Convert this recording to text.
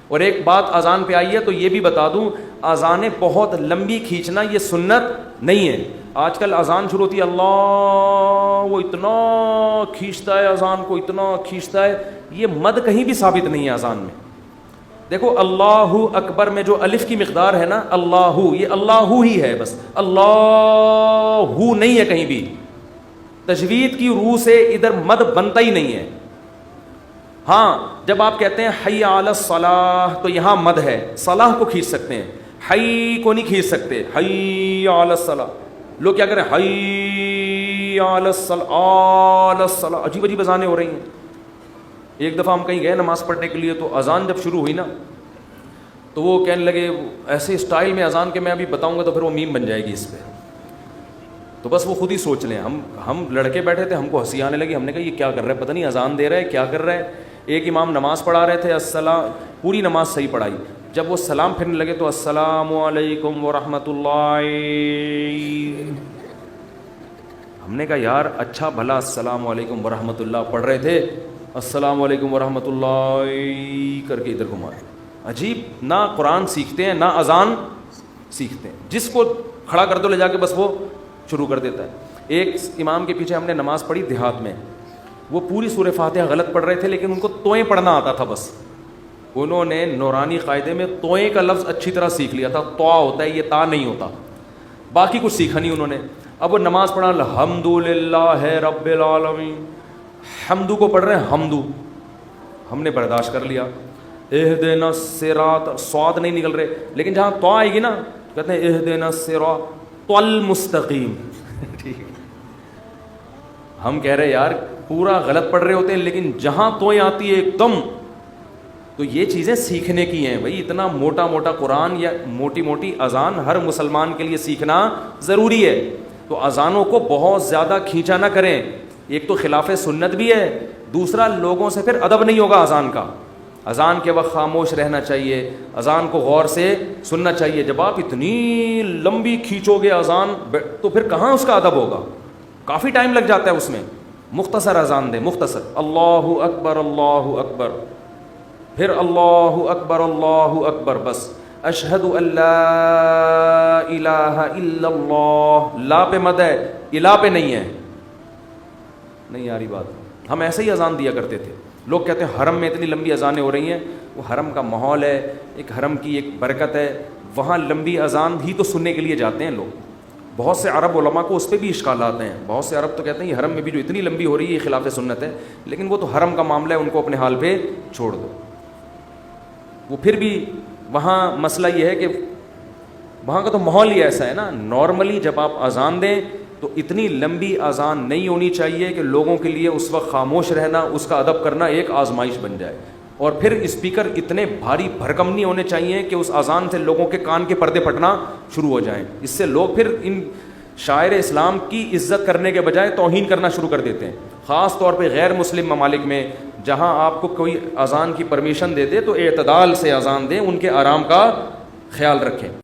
اور ایک بات اذان پہ آئی ہے تو یہ بھی بتا دوں، اذانیں بہت لمبی کھینچنا یہ سنت نہیں ہے. آج کل اذان شروع ہوتی ہے اللہ، وہ اتنا کھینچتا ہے اذان کو، اتنا کھینچتا ہے. یہ مد کہیں بھی ثابت نہیں ہے اذان میں. دیکھو اللہ اکبر میں جو الف کی مقدار ہے نا، اللہ، یہ اللہ ہی ہے بس، اللہ نہیں ہے کہیں بھی. تجوید کی روح سے ادھر مد بنتا ہی نہیں ہے. ہاں جب آپ کہتے ہیں حی علی الصلاح تو یہاں مد ہے، صلاح کو کھینچ سکتے ہیں، حی کو نہیں کھینچ سکتے. حی علی الصلاح، لوگ کیا کریں حی علی الصلاح، عجیب عجیب اذانیں ہو رہی ہیں. ایک دفعہ ہم کہیں گئے نماز پڑھنے کے لیے، تو اذان جب شروع ہوئی نا تو وہ کہنے لگے ایسے اسٹائل میں اذان کے میں ابھی بتاؤں گا تو پھر وہ میم بن جائے گی اس پہ. تو بس وہ خود ہی سوچ لیں. ہم لڑکے بیٹھے تھے، ہم کو ہنسی آنے لگی. ہم نے کہا یہ کیا کر رہا ہے، پتہ نہیں اذان دے رہا ہے کیا کر رہا ہے. ایک امام نماز پڑھا رہے تھے، السلام، پوری نماز صحیح پڑھائی. جب وہ سلام پھرنے لگے تو السلام علیکم ورحمۃ اللہ. ہم نے کہا یار اچھا بھلا السلام علیکم ورحمۃ اللہ پڑھ رہے تھے، السلام علیکم ورحمۃ اللہ کر کے ادھر گھما. عجیب، نہ قرآن سیکھتے ہیں نہ اذان سیکھتے ہیں. جس کو کھڑا کر دو لے جا کے بس وہ شروع کر دیتا ہے. ایک امام کے پیچھے ہم نے نماز پڑھی دیہات میں، وہ پوری سورہ فاتحہ غلط پڑھ رہے تھے لیکن ان کو توئیں پڑھنا آتا تھا. بس انہوں نے نورانی قاعدے میں توئیں کا لفظ اچھی طرح سیکھ لیا تھا. تو ہوتا ہے، یہ تا نہیں ہوتا. باقی کچھ سیکھا نہیں انہوں نے. اب وہ نماز پڑھا الحمدللہ رب العالمین، حمدو کو پڑھ رہے ہیں حمدو. ہم نے برداشت کر لیا. اہدنا الصراط، صاد نہیں نکل رہے، لیکن جہاں تو آئے گی نا کہتے ہیں اہدنا الصراط المستقیم. ٹھیک، ہم کہہ رہے یار پورا غلط پڑھ رہے ہوتے ہیں لیکن جہاں توئیں آتی ہے ایک دم. تو یہ چیزیں سیکھنے کی ہیں بھائی. اتنا موٹا موٹا قرآن یا موٹی موٹی اذان ہر مسلمان کے لیے سیکھنا ضروری ہے. تو اذانوں کو بہت زیادہ کھینچا نہ کریں. ایک تو خلاف سنت بھی ہے، دوسرا لوگوں سے پھر ادب نہیں ہوگا اذان کا. اذان کے وقت خاموش رہنا چاہیے، اذان کو غور سے سننا چاہیے. جب آپ اتنی لمبی کھینچو گے اذان تو پھر کہاں اس کا ادب ہوگا، کافی ٹائم لگ جاتا ہے اس میں. مختصر اذان دیں، مختصر، اللہ اکبر اللہ اکبر، پھر اللہ اکبر اللہ اکبر، بس. اشہد ان لا الہ الا اللہ، لا پہ مد ہے، الہ پہ نہیں ہے. نہیں آ رہی بات. ہم ایسے ہی اذان دیا کرتے تھے. لوگ کہتے ہیں حرم میں اتنی لمبی اذانیں ہو رہی ہیں. وہ حرم کا ماحول ہے، ایک حرم کی ایک برکت ہے، وہاں لمبی اذان ہی تو سننے کے لیے جاتے ہیں لوگ. بہت سے عرب علماء کو اس پہ بھی اشکالات ہیں. بہت سے عرب تو کہتے ہیں یہ حرم میں بھی جو اتنی لمبی ہو رہی ہے یہ خلاف سنت ہے. لیکن وہ تو حرم کا معاملہ ہے، ان کو اپنے حال پہ چھوڑ دو. وہ پھر بھی وہاں مسئلہ یہ ہے کہ وہاں کا تو ماحول ہی ایسا ہے نا. نارملی جب آپ اذان دیں تو اتنی لمبی اذان نہیں ہونی چاہیے کہ لوگوں کے لیے اس وقت خاموش رہنا، اس کا ادب کرنا ایک آزمائش بن جائے. اور پھر اسپیکر اتنے بھاری بھرکم نہیں ہونے چاہیے کہ اس اذان سے لوگوں کے کان کے پردے پھٹنا شروع ہو جائیں. اس سے لوگ پھر ان شاعر اسلام کی عزت کرنے کے بجائے توہین کرنا شروع کر دیتے ہیں. خاص طور پہ غیر مسلم ممالک میں جہاں آپ کو کوئی اذان کی پرمیشن دے دے تو اعتدال سے اذان دیں، ان کے آرام کا خیال رکھیں.